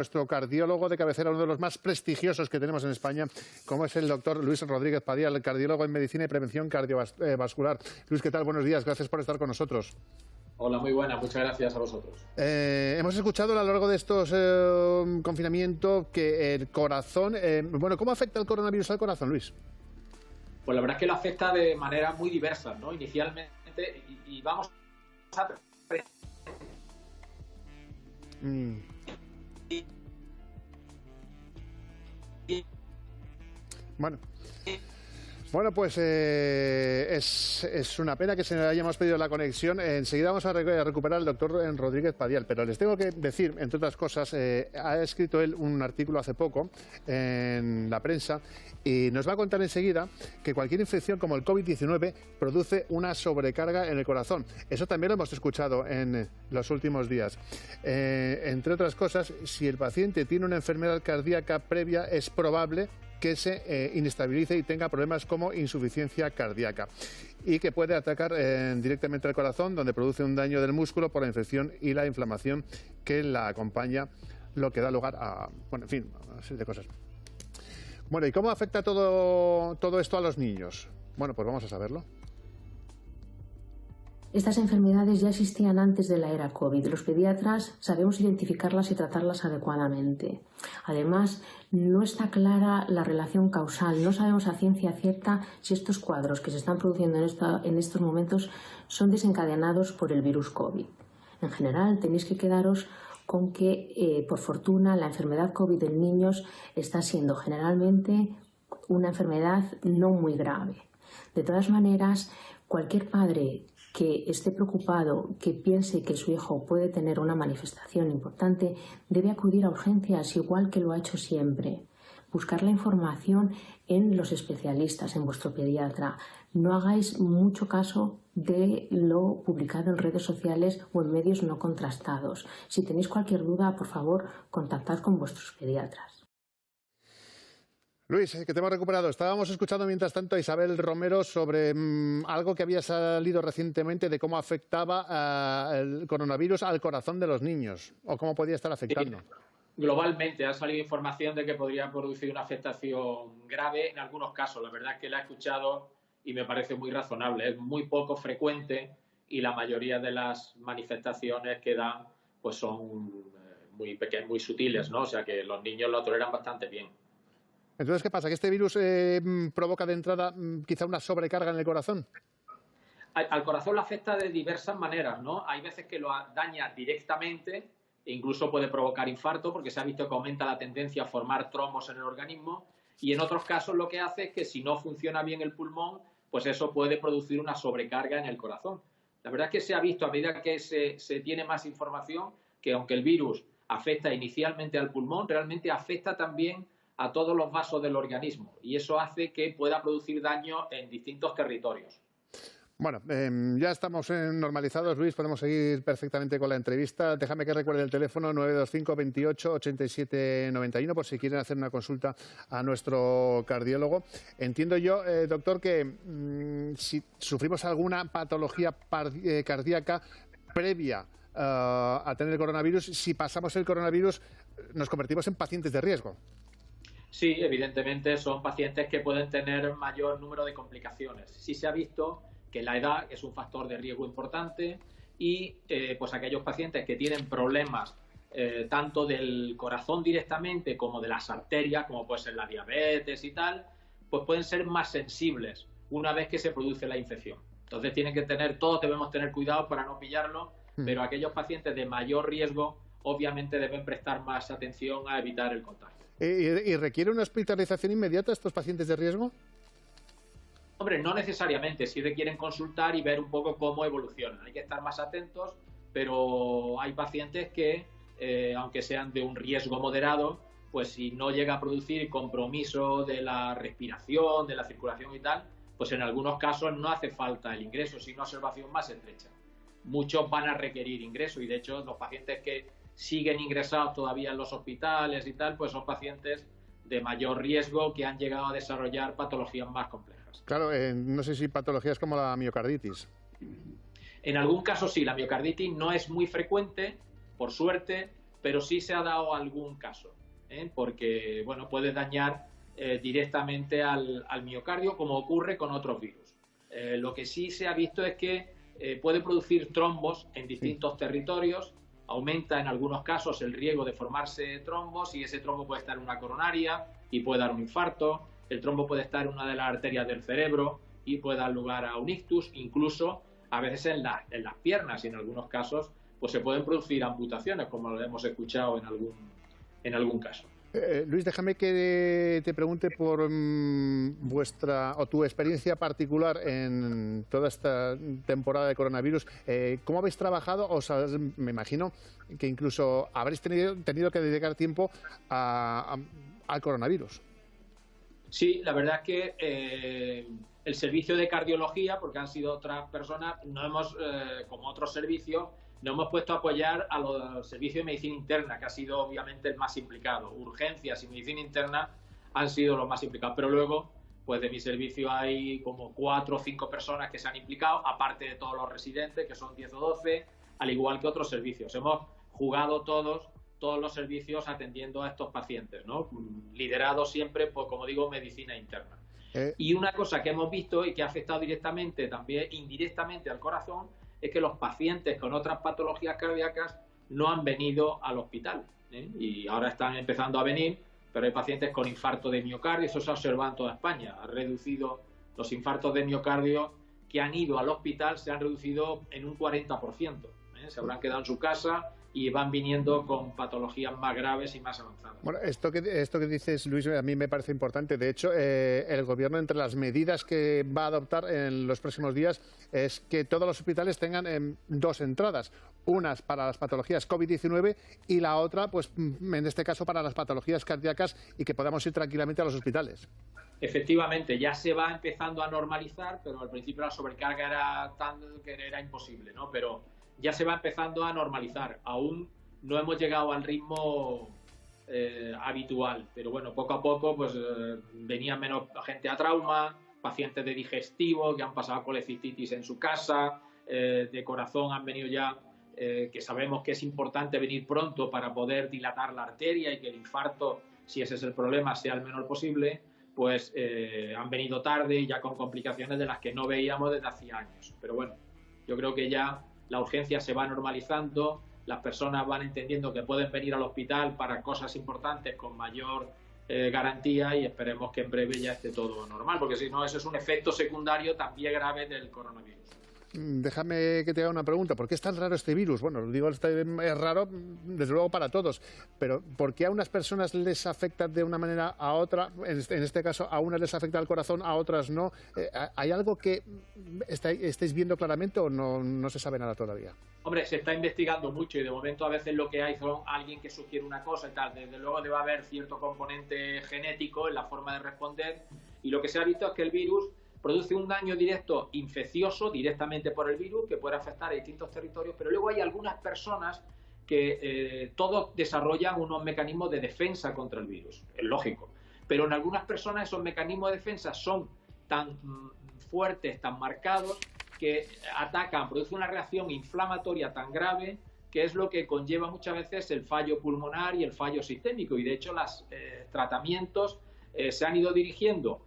nuestro cardiólogo de cabecera, uno de los más prestigiosos que tenemos en España, como es el doctor Luis Rodríguez Padial, cardiólogo en Medicina y Prevención Cardiovascular. Luis, ¿qué tal? Buenos días, gracias por estar con nosotros. Hola, muy buena, muchas gracias a vosotros. Hemos escuchado a lo largo de estos confinamientos que el corazón... bueno, ¿cómo afecta el coronavirus al corazón, Luis? Pues la verdad es que lo afecta de manera muy diversa, ¿no? Inicialmente, y vamos a... Bueno, pues es una pena que se hayamos pedido la conexión. Enseguida vamos a recuperar al doctor Rodríguez Padial, pero les tengo que decir, entre otras cosas, ha escrito él un artículo hace poco en la prensa y nos va a contar enseguida que cualquier infección como el COVID-19 produce una sobrecarga en el corazón. Eso también lo hemos escuchado en los últimos días. Entre otras cosas, si el paciente tiene una enfermedad cardíaca previa, es probable que se inestabilice y tenga problemas como insuficiencia cardíaca y que puede atacar directamente al corazón, donde produce un daño del músculo por la infección y la inflamación que la acompaña, lo que da lugar a, bueno, en fin, a una serie de cosas. Bueno, ¿y cómo afecta todo esto a los niños? Bueno, pues vamos a saberlo. Estas enfermedades ya existían antes de la era COVID. Los pediatras sabemos identificarlas y tratarlas adecuadamente. Además, no está clara la relación causal. No sabemos a ciencia cierta si estos cuadros que se están produciendo en estos momentos son desencadenados por el virus COVID. En general, tenéis que quedaros con que, por fortuna, la enfermedad COVID en niños está siendo generalmente una enfermedad no muy grave. De todas maneras, cualquier padre que esté preocupado, que piense que su hijo puede tener una manifestación importante, debe acudir a urgencias, igual que lo ha hecho siempre. Buscar la información en los especialistas, en vuestro pediatra. No hagáis mucho caso de lo publicado en redes sociales o en medios no contrastados. Si tenéis cualquier duda, por favor, contactad con vuestros pediatras. Luis, que te hemos recuperado. Estábamos escuchando mientras tanto a Isabel Romero sobre algo que había salido recientemente de cómo afectaba el coronavirus al corazón de los niños, o cómo podía estar afectando. Sí. Globalmente ha salido información de que podría producir una afectación grave en algunos casos. La verdad es que la he escuchado y me parece muy razonable. Es muy poco frecuente y la mayoría de las manifestaciones que dan pues son muy pequeñas, muy sutiles, ¿no? O sea que los niños lo toleran bastante bien. Entonces, ¿qué pasa? ¿Que este virus provoca de entrada quizá una sobrecarga en el corazón? Al corazón lo afecta de diversas maneras, ¿no? Hay veces que lo daña directamente e incluso puede provocar infarto porque se ha visto que aumenta la tendencia a formar trombos en el organismo, y en otros casos lo que hace es que si no funciona bien el pulmón, pues eso puede producir una sobrecarga en el corazón. La verdad es que se ha visto a medida que se tiene más información que aunque el virus afecta inicialmente al pulmón, realmente afecta también a todos los vasos del organismo y eso hace que pueda producir daño en distintos territorios. Bueno, ya estamos normalizados, Luis, podemos seguir perfectamente con la entrevista. Déjame que recuerde el teléfono 925 28 87 91 por si quieren hacer una consulta a nuestro cardiólogo. Entiendo yo, doctor, que si sufrimos alguna patología cardíaca previa a tener el coronavirus, si pasamos el coronavirus nos convertimos en pacientes de riesgo. Sí, evidentemente son pacientes que pueden tener mayor número de complicaciones. Sí se ha visto que la edad es un factor de riesgo importante y pues aquellos pacientes que tienen problemas tanto del corazón directamente como de las arterias, como puede ser la diabetes y tal, pues pueden ser más sensibles una vez que se produce la infección. Entonces todos debemos tener cuidado para no pillarlo, pero aquellos pacientes de mayor riesgo obviamente deben prestar más atención a evitar el contagio. ¿Y requiere una hospitalización inmediata estos pacientes de riesgo? Hombre, no necesariamente, sí requieren consultar y ver un poco cómo evolucionan. Hay que estar más atentos, pero hay pacientes que, aunque sean de un riesgo moderado, pues si no llega a producir compromiso de la respiración, de la circulación y tal, pues en algunos casos no hace falta el ingreso, sino una observación más estrecha. Muchos van a requerir ingreso y de hecho los pacientes que siguen ingresados todavía en los hospitales y tal, pues son pacientes de mayor riesgo que han llegado a desarrollar patologías más complejas. Claro, no sé si patologías como la miocarditis. En algún caso sí, la miocarditis no es muy frecuente, por suerte, pero sí se ha dado algún caso, porque bueno, puede dañar directamente al miocardio, como ocurre con otros virus. Lo que sí se ha visto es que puede producir trombos en distintos territorios, aumenta en algunos casos el riesgo de formarse trombos, y ese trombo puede estar en una coronaria y puede dar un infarto, el trombo puede estar en una de las arterias del cerebro y puede dar lugar a un ictus, incluso a veces en las piernas, y en algunos casos pues se pueden producir amputaciones, como lo hemos escuchado en algún caso. Luis, déjame que te pregunte por tu experiencia particular en toda esta temporada de coronavirus. ¿Cómo habéis trabajado? Me imagino que incluso habréis tenido que dedicar tiempo al coronavirus. Sí, la verdad es que el servicio de cardiología, porque han sido otras personas, no hemos, como otros servicios, nos hemos puesto a apoyar a los servicios de medicina interna, que ha sido obviamente el más implicado. Urgencias y medicina interna han sido los más implicados, pero luego, pues de mi servicio hay como 4 o 5 personas que se han implicado, aparte de todos los residentes, que son 10 o 12, al igual que otros servicios. Hemos jugado todos los servicios atendiendo a estos pacientes, ¿no? Liderados siempre por, como digo, medicina interna. Y una cosa que hemos visto y que ha afectado directamente, también indirectamente al corazón, es que los pacientes con otras patologías cardíacas no han venido al hospital, y ahora están empezando a venir, pero hay pacientes con infarto de miocardio. Eso se ha observado en toda España. Ha reducido los infartos de miocardio que han ido al hospital, se han reducido en un 40%. Se habrán quedado en su casa y van viniendo con patologías más graves y más avanzadas. Bueno, esto que dices, Luis, a mí me parece importante. De hecho, el Gobierno, entre las medidas que va a adoptar en los próximos días, es que todos los hospitales tengan 2 entradas. Unas para las patologías COVID-19 y la otra, pues en este caso, para las patologías cardíacas, y que podamos ir tranquilamente a los hospitales. Efectivamente, ya se va empezando a normalizar, pero al principio la sobrecarga era que era imposible, ¿no? Pero ya se va empezando a normalizar. Aún no hemos llegado al ritmo habitual, pero bueno, poco a poco pues venía menos gente a trauma, pacientes de digestivo que han pasado colecistitis en su casa, de corazón han venido ya, que sabemos que es importante venir pronto para poder dilatar la arteria y que el infarto, si ese es el problema, sea el menor posible, pues han venido tarde y ya con complicaciones de las que no veíamos desde hacía años. Pero bueno, yo creo que ya la urgencia se va normalizando, las personas van entendiendo que pueden venir al hospital para cosas importantes con mayor garantía, y esperemos que en breve ya esté todo normal, porque si no, eso es un efecto secundario también grave del coronavirus. Déjame que te haga una pregunta. ¿Por qué es tan raro este virus? Bueno, digo, es raro desde luego para todos, pero ¿por qué a unas personas les afecta de una manera a otra? En este caso, a unas les afecta al corazón, a otras no. ¿Hay algo que estáis viendo claramente o no se sabe nada todavía? Hombre, se está investigando mucho y de momento a veces lo que hay son alguien que sugiere una cosa y tal. Desde luego debe haber cierto componente genético en la forma de responder, y lo que se ha visto es que el virus produce un daño directo infeccioso directamente por el virus que puede afectar a distintos territorios, pero luego hay algunas personas que todos desarrollan unos mecanismos de defensa contra el virus, es lógico, pero en algunas personas esos mecanismos de defensa son tan fuertes, tan marcados, que atacan, produce una reacción inflamatoria tan grave que es lo que conlleva muchas veces el fallo pulmonar y el fallo sistémico, y de hecho los tratamientos se han ido dirigiendo.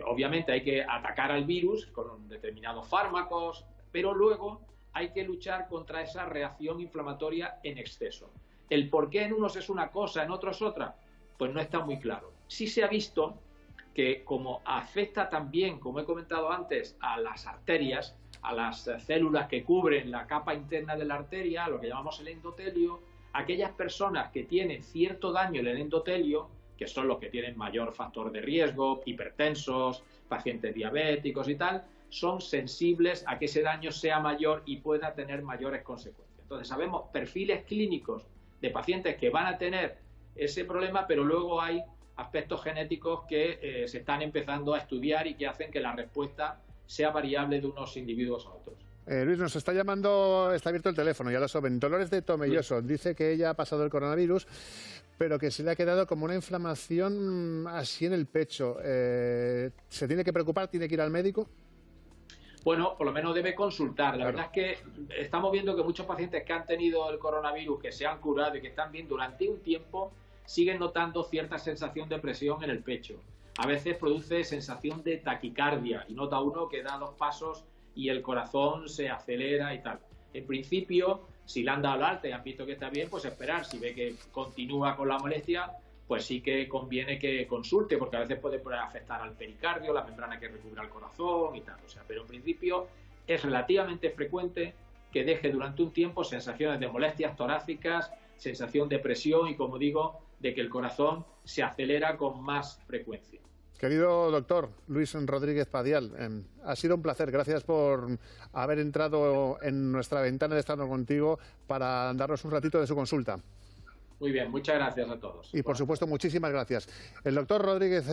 Obviamente hay que atacar al virus con determinados fármacos, pero luego hay que luchar contra esa reacción inflamatoria en exceso. El por qué en unos es una cosa, en otros otra, pues no está muy claro. Sí se ha visto que como afecta también, como he comentado antes, a las arterias, a las células que cubren la capa interna de la arteria, lo que llamamos el endotelio, aquellas personas que tienen cierto daño en el endotelio, que son los que tienen mayor factor de riesgo, hipertensos, pacientes diabéticos y tal, son sensibles a que ese daño sea mayor y pueda tener mayores consecuencias. Entonces sabemos perfiles clínicos de pacientes que van a tener ese problema, pero luego hay aspectos genéticos que se están empezando a estudiar y que hacen que la respuesta sea variable de unos individuos a otros. Luis, nos está llamando, está abierto el teléfono, ya lo saben. Dolores de Tomelloso, dice que ella ha pasado el coronavirus, pero que se le ha quedado como una inflamación así en el pecho. ¿Se tiene que preocupar? ¿Tiene que ir al médico? Bueno, por lo menos debe consultar. La verdad es que estamos viendo que muchos pacientes que han tenido el coronavirus, que se han curado y que están bien durante un tiempo, siguen notando cierta sensación de presión en el pecho. A veces produce sensación de taquicardia y nota uno que da 2 pasos y el corazón se acelera y tal. En principio, si le han dado el alta y han visto que está bien, pues esperar. Si ve que continúa con la molestia, pues sí que conviene que consulte, porque a veces puede afectar al pericardio, la membrana que recubre el corazón y tal. O sea, pero en principio es relativamente frecuente que deje durante un tiempo sensaciones de molestias torácicas, sensación de presión y, como digo, de que el corazón se acelera con más frecuencia. Querido doctor Luis Rodríguez Padial, ha sido un placer. Gracias por haber entrado en nuestra ventana de estarnos contigo para darnos un ratito de su consulta. Muy bien, muchas gracias a todos. Y por supuesto, muchísimas gracias. El doctor Rodríguez